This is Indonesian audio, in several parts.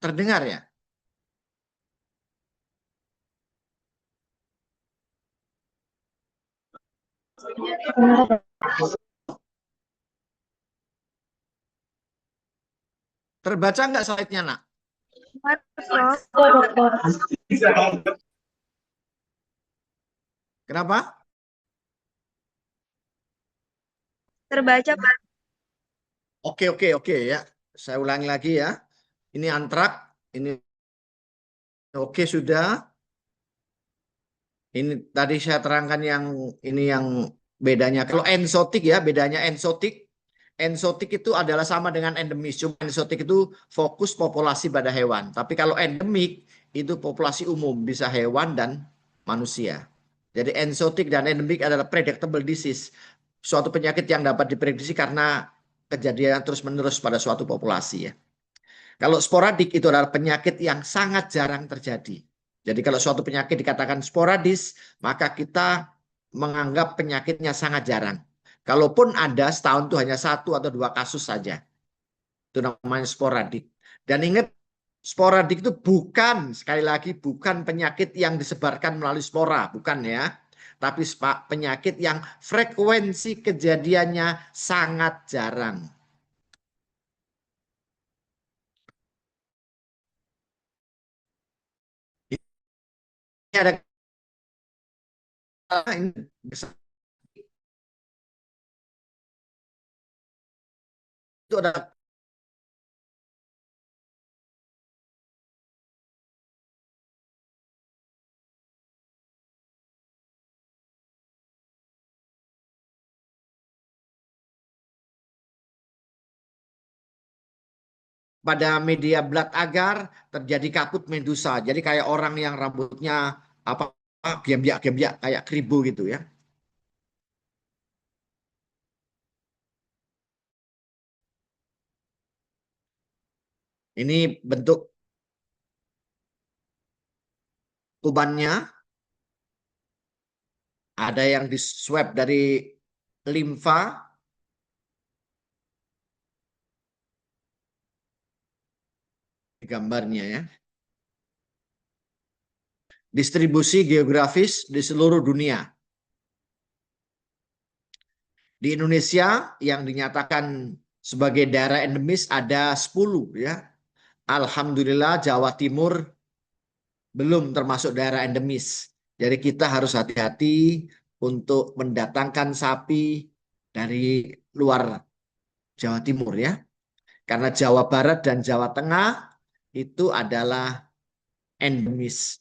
Terdengar ya? Terbaca nggak slide-nya, Nak? Kenapa? Terbaca, Pak. Oke ya. Saya ulangi lagi ya. Ini antrak, ini oke sudah. Ini tadi saya terangkan yang ini yang bedanya. Kalau ensotik ya, bedanya ensotik. Ensotik itu adalah sama dengan endemis. Cuma ensotik itu fokus populasi pada hewan. Tapi kalau endemik itu populasi umum, bisa hewan dan manusia. Jadi ensotik dan endemik adalah predictable disease. Suatu penyakit yang dapat diprediksi karena kejadian terus-menerus pada suatu populasi ya. Kalau sporadik itu adalah penyakit yang sangat jarang terjadi. Jadi kalau suatu penyakit dikatakan sporadis, maka kita menganggap penyakitnya sangat jarang. Kalaupun ada, setahun itu hanya 1 atau 2 kasus saja. Itu namanya sporadik. Dan ingat, sporadik itu bukan, sekali lagi, bukan penyakit yang disebarkan melalui spora. Bukan ya. Tapi penyakit yang frekuensi kejadiannya sangat jarang. Ini ada itu ada pada media blood agar terjadi kaput medusa. Jadi kayak orang yang rambutnya apa gembiak-gembiak kayak keribu gitu ya. Ini bentuk kubannya. Ada yang di swab dari limfa. Gambarnya ya. Distribusi geografis di seluruh dunia. Di Indonesia yang dinyatakan sebagai daerah endemis ada 10 ya. Alhamdulillah Jawa Timur belum termasuk daerah endemis. Jadi kita harus hati-hati untuk mendatangkan sapi dari luar Jawa Timur ya. Karena Jawa Barat dan Jawa Tengah itu adalah endemis.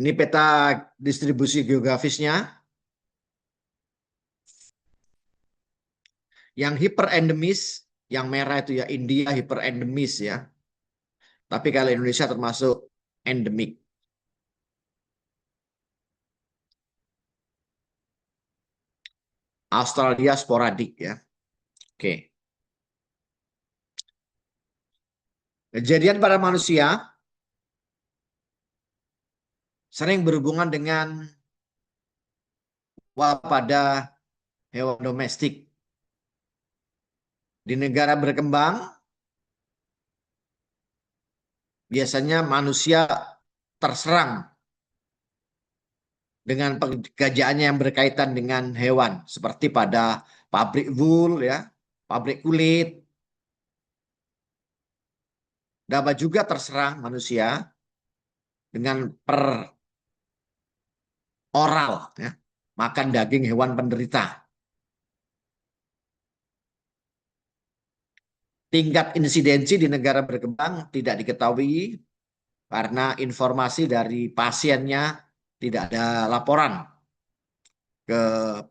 Ini peta distribusi geografisnya. Yang hiperendemis, yang merah itu ya India hiperendemis ya. Tapi kalau Indonesia termasuk endemik. Australia sporadik ya. Oke. Kejadian pada manusia sering berhubungan dengan pada hewan domestik. Di negara berkembang, biasanya manusia terserang dengan pekerjaannya yang berkaitan dengan hewan. Seperti pada pabrik wool, ya, pabrik kulit. Dapat juga terserang manusia dengan oral, ya, makan daging hewan penderita. Tingkat insidensi di negara berkembang tidak diketahui karena informasi dari pasiennya tidak ada laporan ke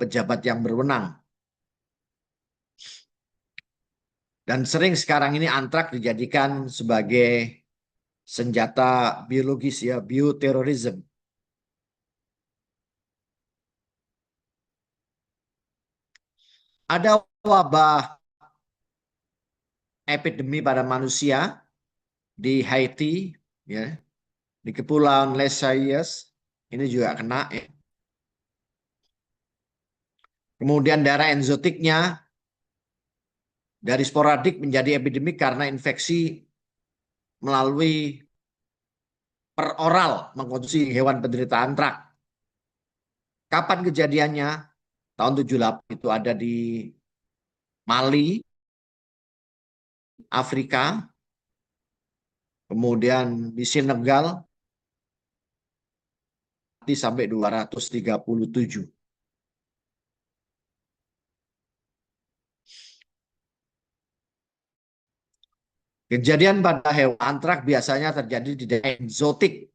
pejabat yang berwenang. Dan sering sekarang ini antrak dijadikan sebagai senjata biologis ya, bioterorisme. Ada wabah epidemi pada manusia di Haiti ya, di Kepulauan Les Sayes ini juga kena ya. Kemudian daerah enzotiknya Dari sporadik menjadi epidemik karena infeksi melalui peroral mengkonsumsi hewan penderita antrak. Kapan kejadiannya? Tahun 78 itu ada di Mali, Afrika, kemudian di Senegal sampai 237. Kejadian pada hewan antrak biasanya terjadi di daerah eksotik.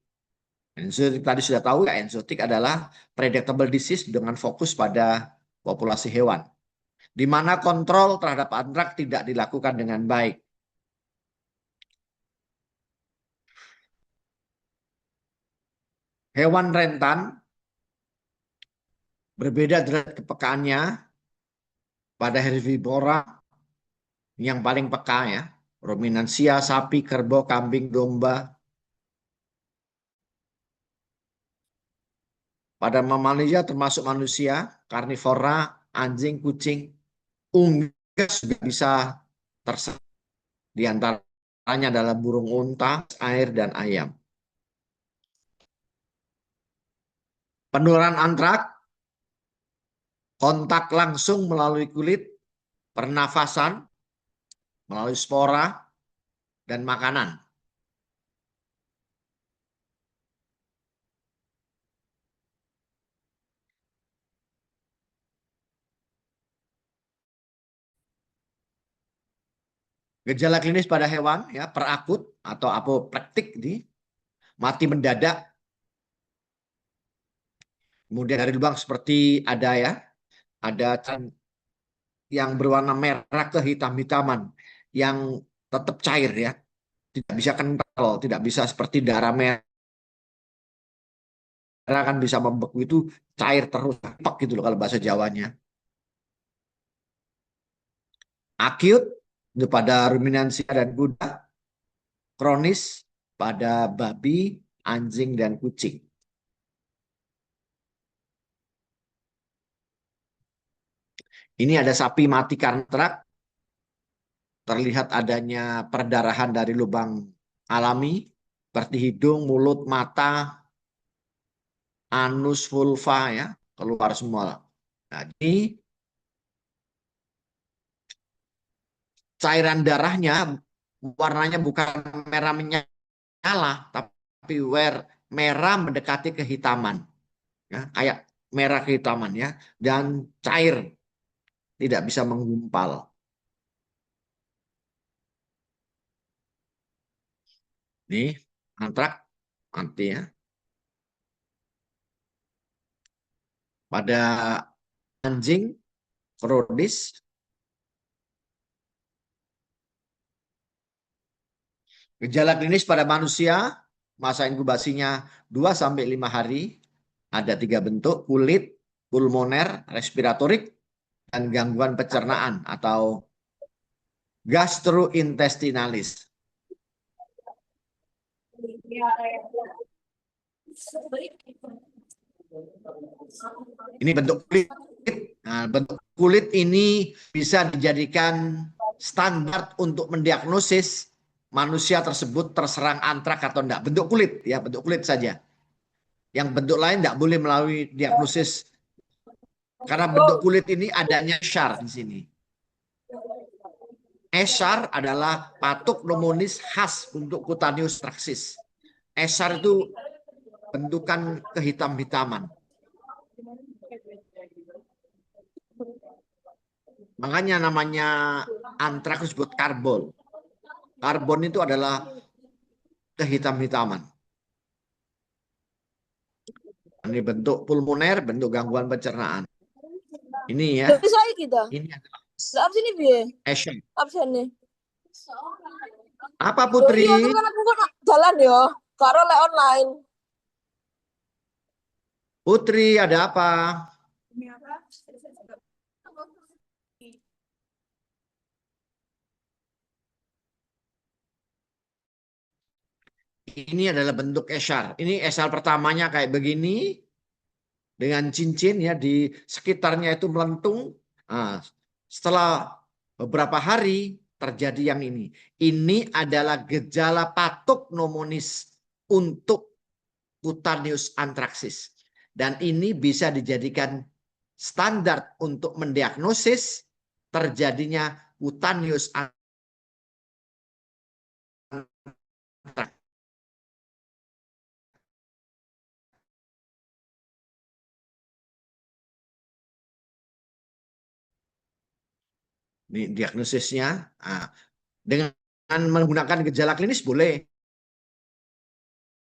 Eksotik tadi sudah tahu ya, eksotik adalah predictable disease dengan fokus pada populasi hewan, di mana kontrol terhadap antrak tidak dilakukan dengan baik. Hewan rentan berbeda derajat kepekaannya pada herbivora yang paling peka ya, ruminansia, sapi, kerbau, kambing, domba. Pada mamalia termasuk manusia, karnivora, anjing, kucing, unggas juga bisa terserang. Di antaranya adalah burung unta, air, dan ayam. Penularan antrak, kontak langsung melalui kulit, pernafasan, melalui spora, dan makanan. Gejala klinis pada hewan ya perakut atau apoplektik di mati mendadak. Kemudian dari lubang seperti ada yang berwarna merah kehitam-hitaman yang tetap cair ya, tidak bisa kental, tidak bisa seperti darah merah kan bisa membeku, itu cair terus, pek gitu loh kalau bahasa Jawanya. Acute itu pada ruminansia dan kuda, kronis pada babi, anjing, dan kucing. Ini ada sapi mati karena antrak. Terlihat adanya perdarahan dari lubang alami, seperti hidung, mulut, mata, anus, vulva ya, keluar semua. Nah, ini cairan darahnya warnanya bukan merah menyala, tapi merah mendekati kehitaman. Ya, kayak merah kehitaman ya, dan cair, tidak bisa menggumpal. Nih, antrak mati ya. Pada anjing, kronis. Gejala klinis pada manusia, masa inkubasinya 2-5 hari. Ada 3 bentuk, kulit, pulmoner, respiratorik, dan gangguan pencernaan atau gastrointestinalis. Ini bentuk kulit. Nah, bentuk kulit ini bisa dijadikan standar untuk mendiagnosis manusia tersebut terserang antrak atau tidak. Bentuk kulit ya, bentuk kulit saja. Yang bentuk lain tidak boleh melalui diagnosis. Karena bentuk kulit ini adanya SAR di sini. SAR adalah patuk pneumonis khas untuk cutaneous trachis. SAR itu bentukan kehitam-hitaman. Makanya namanya antraks disebut karbon. Karbon itu adalah kehitam-hitaman. Ini bentuk pulmoner, bentuk gangguan pencernaan. Ini ya. Ini adalah SAR. Apa Putri? Iya, kan aku kan jalan ya, karo lek online. Putri, ada apa? Ini adalah bentuk SAR. Ini SAR pertamanya kayak begini, dengan cincin ya di sekitarnya itu melentung. Nah, setelah Beberapa hari terjadi yang ini. Ini adalah gejala patognomonis untuk cutaneous anthracis. Dan ini bisa dijadikan standar untuk mendiagnosis terjadinya cutaneous anthracis. Ini diagnosisnya. Nah, dengan menggunakan gejala klinis boleh,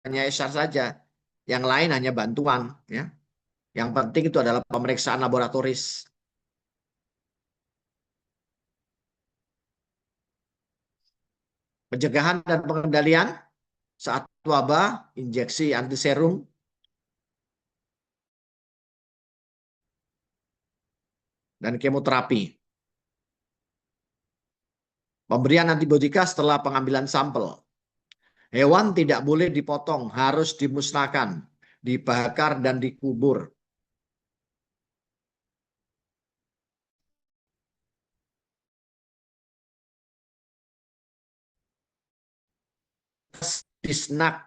hanya ESAR saja. Yang lain hanya bantuan. Ya. Yang penting itu adalah pemeriksaan laboratoris. Pencegahan dan pengendalian saat wabah, injeksi antiserum, dan kemoterapi. Pemberian antibiotika setelah pengambilan sampel. Hewan tidak boleh dipotong, harus dimusnahkan, dibakar, dan dikubur. Disnak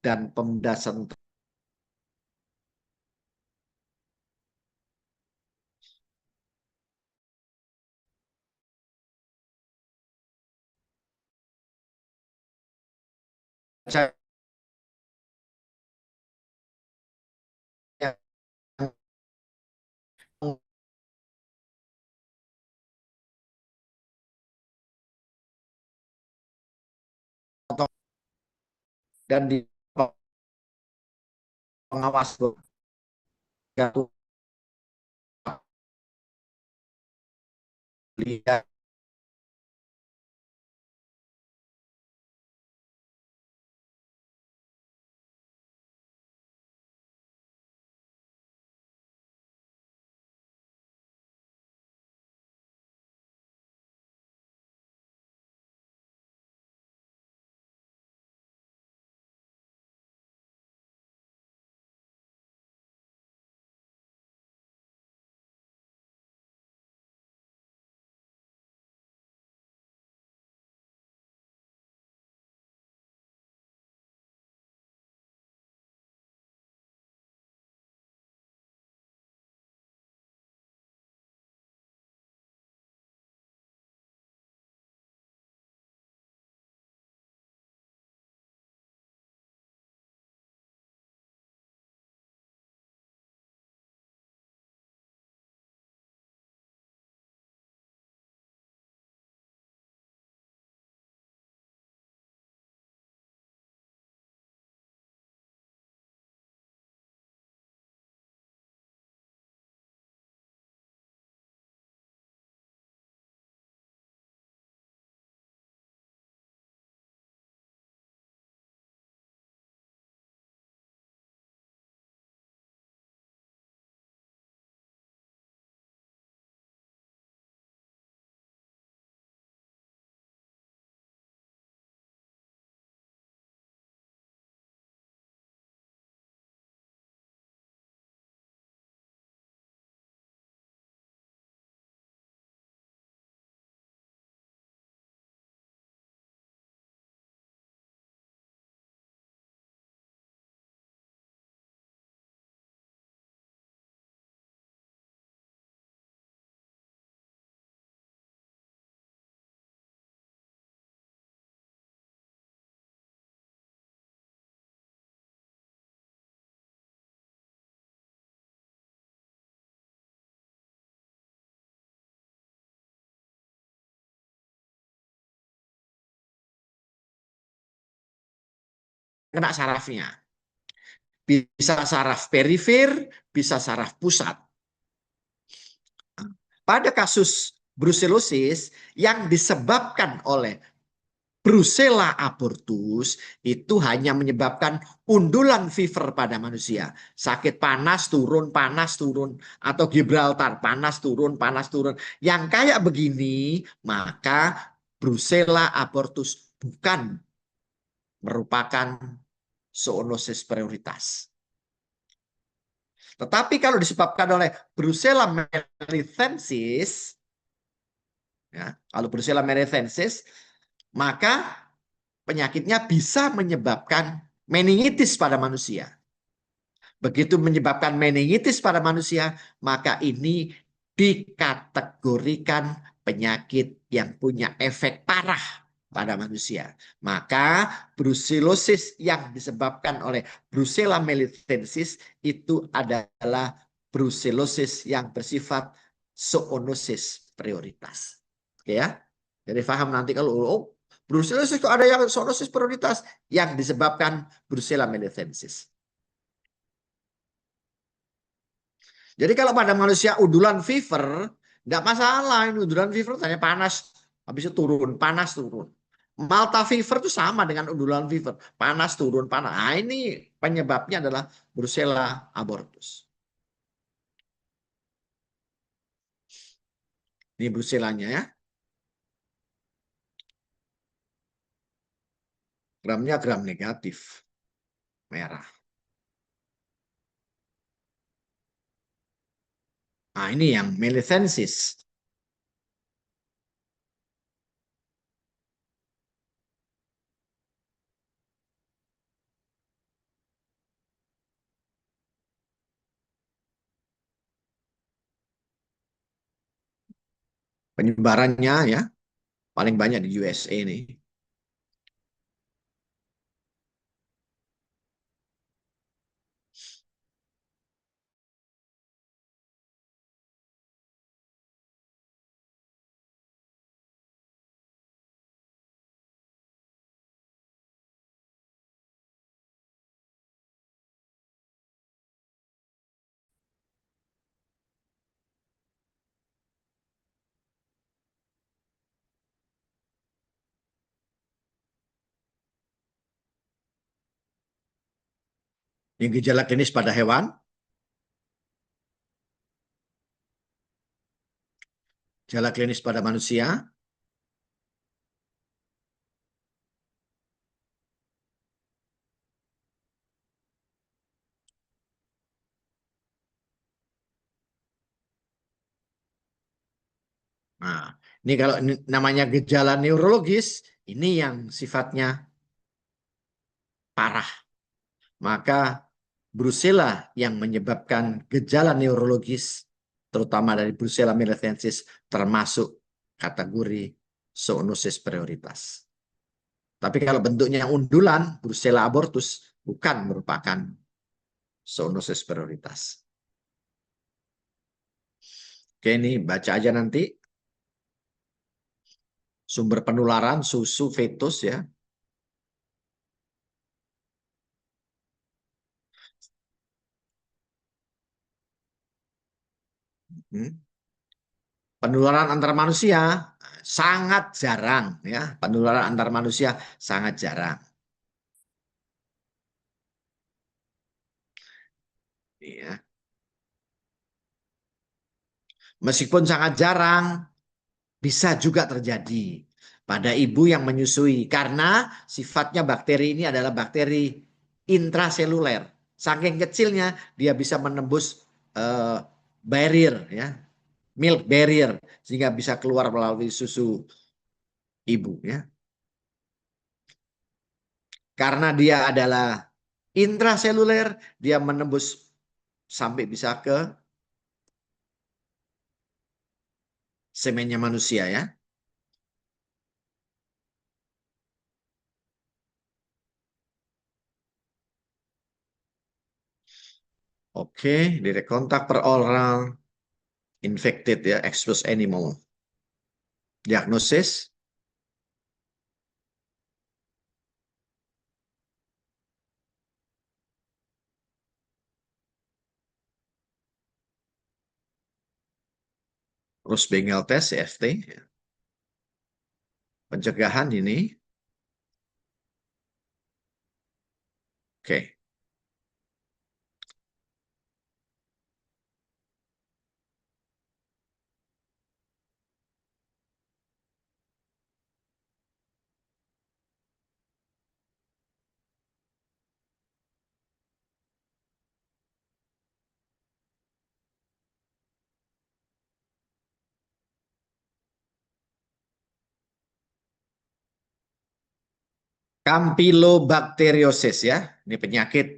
dan pemendasan. Dan di pengawas lihat kena sarafnya. Bisa saraf perifer, bisa saraf pusat. Pada kasus brusellosis yang disebabkan oleh Brucella abortus itu hanya menyebabkan undulan fever pada manusia. Sakit panas turun, atau Gibraltar, panas turun, Yang kayak begini, maka Brucella abortus bukan merupakan zoonosis prioritas. Tetapi kalau disebabkan oleh Brucella mellicensis, Ya, kalau Brucella merethensis, maka penyakitnya bisa menyebabkan meningitis pada manusia. Begitu menyebabkan meningitis pada manusia, maka ini dikategorikan penyakit yang punya efek parah pada manusia. Maka brucellosis yang disebabkan oleh Brucella melitensis itu adalah brucellosis yang bersifat zoonosis prioritas. Oke ya. Jadi paham nanti kalau brucellosis kok ada yang zoonosis prioritas yang disebabkan Brucella melitensis. Jadi kalau pada manusia udulan fever, enggak masalah. Ini udulan fever tanya panas, habis itu turun, panas turun. Malta fever itu sama dengan udulan fever, panas turun, panas. Nah, ini penyebabnya adalah Brucella abortus. Ini Brucellanya ya. Gramnya gram negatif, merah. Nah, ini yang melitensis. Penyebarannya ya paling banyak di USA nih. Yang gejala klinis pada hewan, gejala klinis pada manusia, nah, ini kalau namanya gejala neurologis, ini yang sifatnya parah. Maka Brucella yang menyebabkan gejala neurologis, terutama dari Brucella melitensis, termasuk kategori zoonosis prioritas. Tapi kalau bentuknya undulan, Brucella abortus bukan merupakan zoonosis prioritas. Oke, ini baca aja nanti. Sumber penularan susu fetus ya. Penularan antar manusia sangat jarang ya. Penularan antar manusia sangat jarang. Ya. Meskipun sangat jarang, bisa juga terjadi pada ibu yang menyusui karena sifatnya bakteri ini adalah bakteri intraseluler. Saking kecilnya dia bisa menembus barrier ya, milk barrier sehingga bisa keluar melalui susu ibu ya. Karena dia adalah intraseluler, dia menembus sampai bisa ke semennya manusia ya. Oke, direct kontak per oral infected ya, exposed animal. Diagnosis Rose Bengal test CFT. Pencegahan ini. Oke. Campylobacteriosis ya. Ini penyakit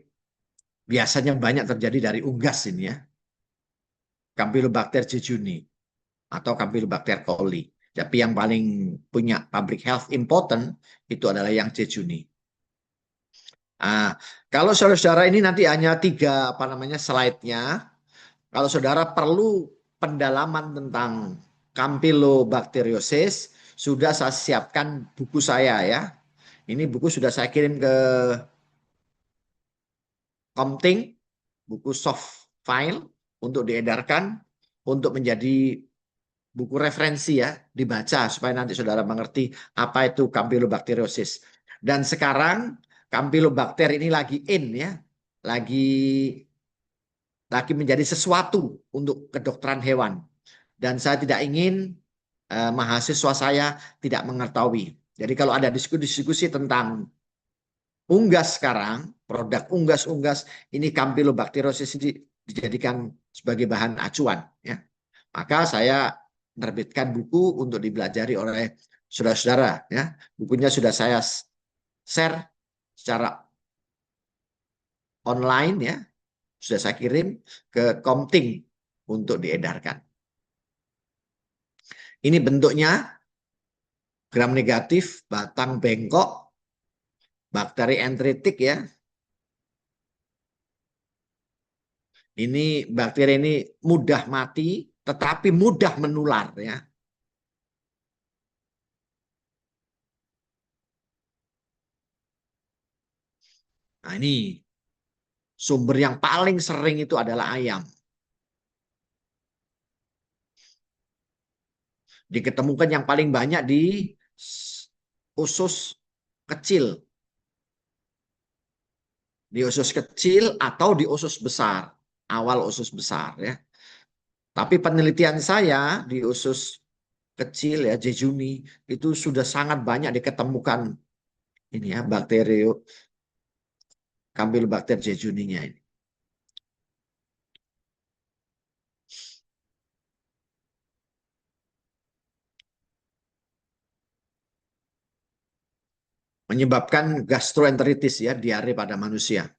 biasanya banyak terjadi dari unggas ini ya. Campylobacter jejuni atau Campylobacter coli. Tapi yang paling punya public health important itu adalah yang jejuni. Nah, kalau saudara-saudara ini nanti hanya 3 slide-nya. Kalau saudara perlu pendalaman tentang Campylobacteriosis, sudah saya siapkan buku saya ya. Ini buku sudah saya kirim ke Komting, buku soft file untuk diedarkan, untuk menjadi buku referensi ya, dibaca supaya nanti saudara mengerti apa itu Campylobacteriosis. Dan sekarang Campylobacter ini lagi in ya, lagi menjadi sesuatu untuk kedokteran hewan. Dan saya tidak ingin mahasiswa saya tidak mengetahui. Jadi kalau ada diskusi-diskusi tentang unggas sekarang, produk unggas-unggas, ini Campylobacteriosis ini dijadikan sebagai bahan acuan. Ya. Maka saya menerbitkan buku untuk dipelajari oleh saudara-saudara. Ya. Bukunya sudah saya share secara online ya, sudah saya kirim ke Komting untuk diedarkan. Ini bentuknya gram negatif, batang bengkok, bakteri enteritik ya. Ini bakteri ini mudah mati, tetapi mudah menular ya. Nah ini sumber yang paling sering itu adalah ayam. Diketemukan yang paling banyak di usus kecil. Di usus kecil atau di usus besar. Awal usus besar ya. Tapi penelitian saya di usus kecil ya, jejuni, itu sudah sangat banyak diketemukan ini ya, bakteri Campylobacter jejuninya ini. Menyebabkan gastroenteritis ya, diare pada manusia.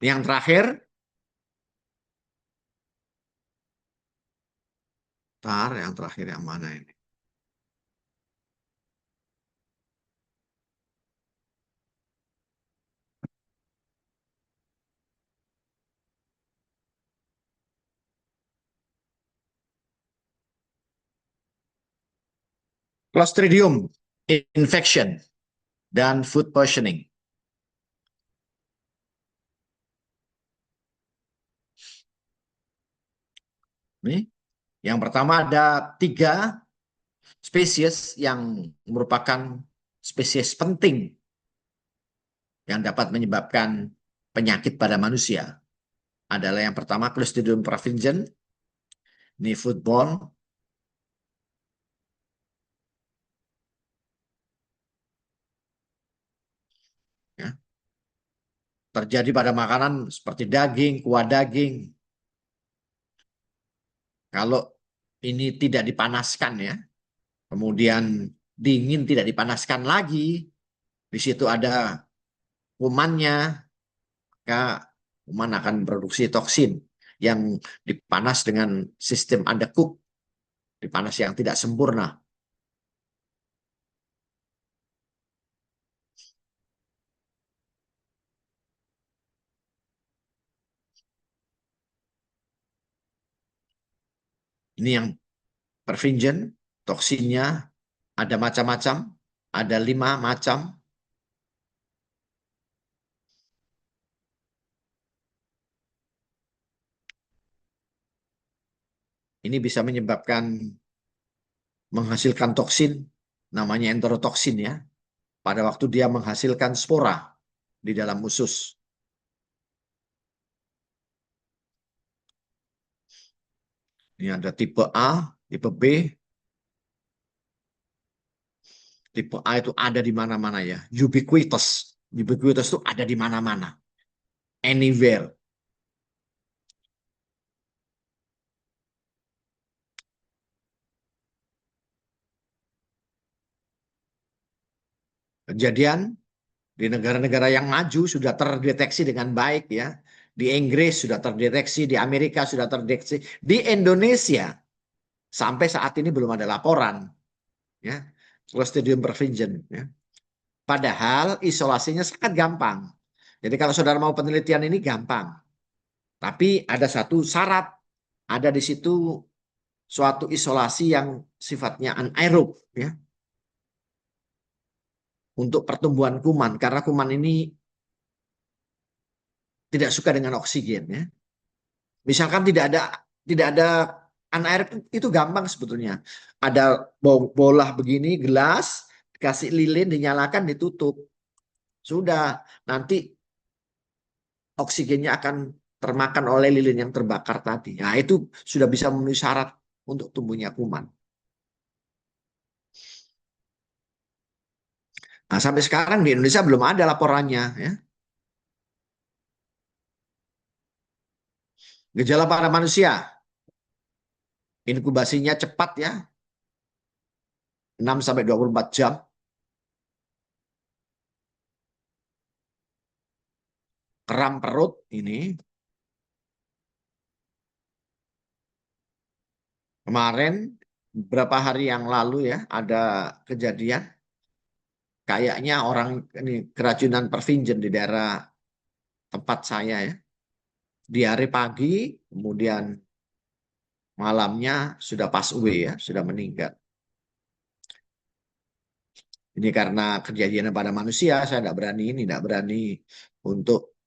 Yang terakhir, yang terakhir yang mana ini? Clostridium infection dan food poisoning. Ini yang pertama ada 3 spesies yang merupakan spesies penting yang dapat menyebabkan penyakit pada manusia. Adalah yang pertama Clostridium perfringens, ini foodborne. Ya. Terjadi pada makanan seperti daging, kuah daging. Kalau ini tidak dipanaskan ya, kemudian dingin tidak dipanaskan lagi, di situ ada kumannya, maka kuman akan produksi toksin yang dipanas dengan sistem undercook, dipanas yang tidak sempurna. Ini yang perfringens, toksinnya ada macam-macam, ada 5 macam. Ini bisa menyebabkan menghasilkan toksin, namanya enterotoksin ya, pada waktu dia menghasilkan spora di dalam usus. Ini ada tipe A, tipe B. Tipe A itu ada di mana-mana ya, ubiquitous. Ubiquitous itu ada di mana-mana, anywhere. Kejadian di negara-negara yang maju sudah terdeteksi dengan baik ya. Di Inggris sudah terdeteksi, di Amerika sudah terdeteksi, di Indonesia sampai saat ini belum ada laporan ya. Clostridium perfringens ya. Padahal isolasinya sangat gampang. Jadi kalau saudara mau penelitian ini gampang. Tapi ada satu syarat, ada di situ suatu isolasi yang sifatnya anaerob ya. Untuk pertumbuhan kuman karena kuman ini tidak suka dengan oksigen ya. Misalkan tidak ada anaerob itu gampang sebetulnya. Ada bola begini gelas, kasih lilin dinyalakan ditutup. Sudah, nanti oksigennya akan termakan oleh lilin yang terbakar tadi. Nah, itu sudah bisa memenuhi syarat untuk tumbuhnya kuman. Nah, sampai sekarang di Indonesia belum ada laporannya ya. Gejala pada manusia, inkubasinya cepat ya, 6-24 jam. Kram perut ini. Kemarin, beberapa hari yang lalu ya, ada kejadian. Kayaknya orang ini keracunan perfringen di daerah tempat saya ya. Diare pagi, kemudian malamnya sudah pass away ya, sudah meninggal. Ini karena kejadian pada manusia, saya tidak berani untuk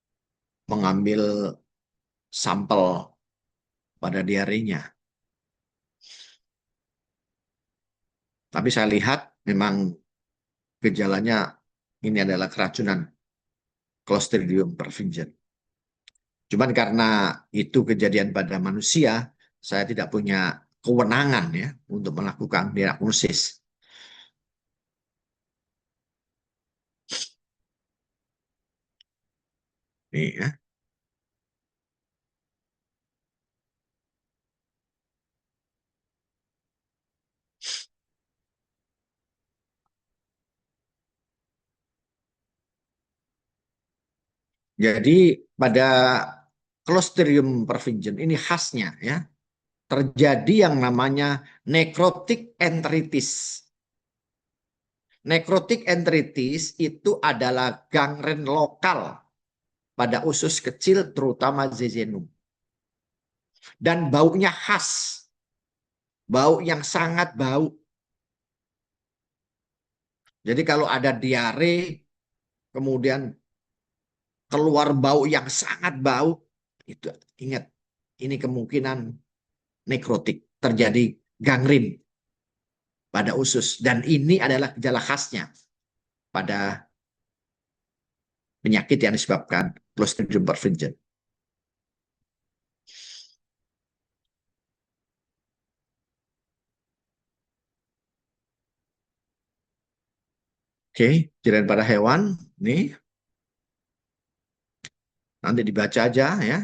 mengambil sampel pada diarenya. Tapi saya lihat memang gejalanya ini adalah keracunan Clostridium perfringens. Cuman karena itu kejadian pada manusia, saya tidak punya kewenangan ya untuk melakukan diagnosis. Nih ya. Jadi pada Clostridium perfringens ini khasnya ya, terjadi yang namanya necrotic enteritis. Necrotic enteritis itu adalah gangren lokal pada usus kecil terutama jejunum. Dan baunya khas. Bau yang sangat bau. Jadi kalau ada diare, kemudian keluar bau yang sangat bau, itu ingat, ini kemungkinan nekrotik, terjadi gangren pada usus. Dan ini adalah gejala khasnya pada penyakit yang disebabkan Clostridium perfringens. Oke, kejadian pada hewan, nih. Nanti dibaca aja ya.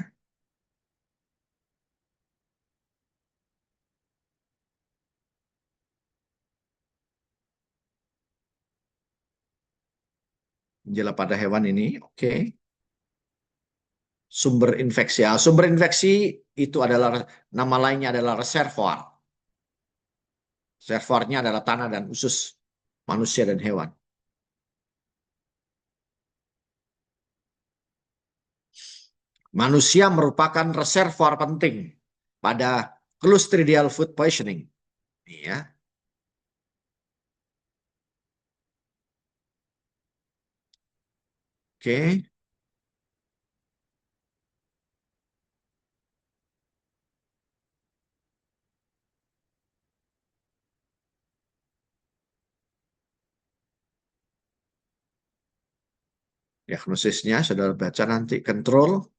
Gejala pada hewan ini, oke. Sumber infeksi. Sumber infeksi itu adalah nama lainnya adalah reservoir. Reservoirnya adalah tanah dan usus manusia dan hewan. Manusia merupakan reservoir penting pada Clostridial food poisoning. Ya. Oke. Diagnosisnya saudara baca nanti, kontrol.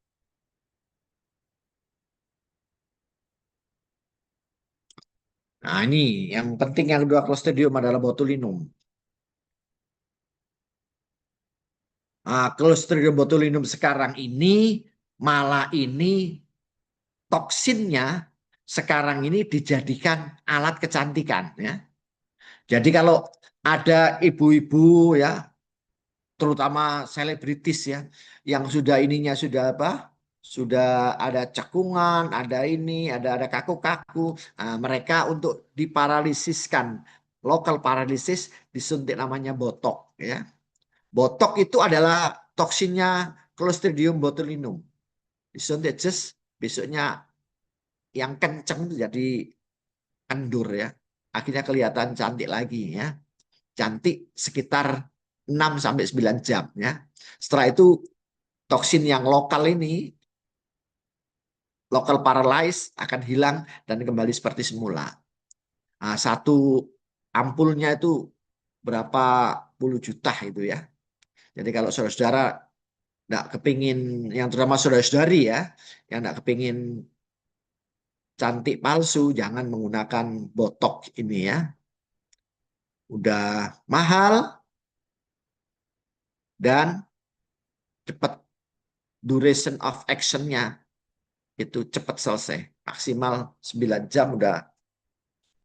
Nah ini yang penting yang kedua Clostridium adalah botulinum. Clostridium botulinum sekarang ini malah ini toksinnya sekarang ini dijadikan alat kecantikan ya. Jadi kalau ada ibu-ibu ya terutama selebritis ya, yang sudah ininya sudah apa? Sudah ada cekungan, ada ini, ada kaku-kaku. Nah, mereka untuk diparalisiskan, lokal paralisis disuntik namanya botok ya. Botok itu adalah toksinnya Clostridium botulinum. Disuntik just besoknya yang kenceng jadi kendur ya. Akhirnya kelihatan cantik lagi ya. Cantik sekitar 6 sampai 9 jam ya. Setelah itu toksin yang lokal ini, lokal paralyze akan hilang dan kembali seperti semula. Nah, satu ampulnya itu berapa puluh juta itu ya. Jadi kalau saudara-saudara nggak kepingin, yang terutama saudara-saudari ya, yang nggak kepingin cantik palsu, jangan menggunakan botok ini ya. Udah mahal dan cepat, duration of action-nya itu cepat selesai, maksimal 9 jam udah.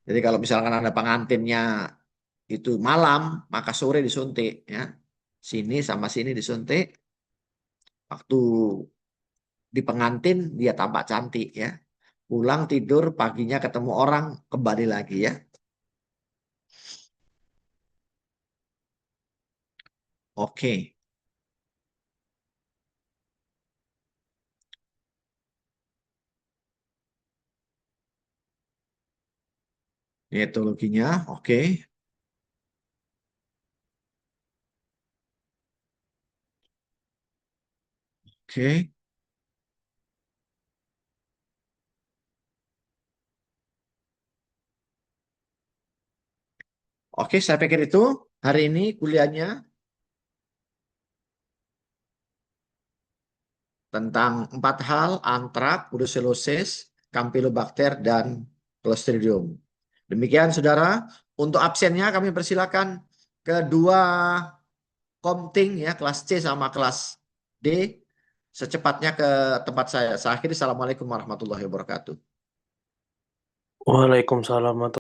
Jadi kalau misalkan ada pengantinnya itu malam, maka sore disuntik ya. Sini sama sini disuntik. Waktu di pengantin dia tampak cantik ya. Pulang tidur, paginya ketemu orang, kembali lagi ya. Oke. Ini etologinya, oke. Oke. Oke, saya pikir itu hari ini kuliahnya tentang 4 hal: antrak, brucellosis, campylobacter, dan Clostridium. Demikian saudara, untuk absennya kami persilakan kedua komting ya, kelas C sama kelas D secepatnya ke tempat saya. Saya akhiri, assalamualaikum warahmatullahi wabarakatuh. Waalaikumsalam.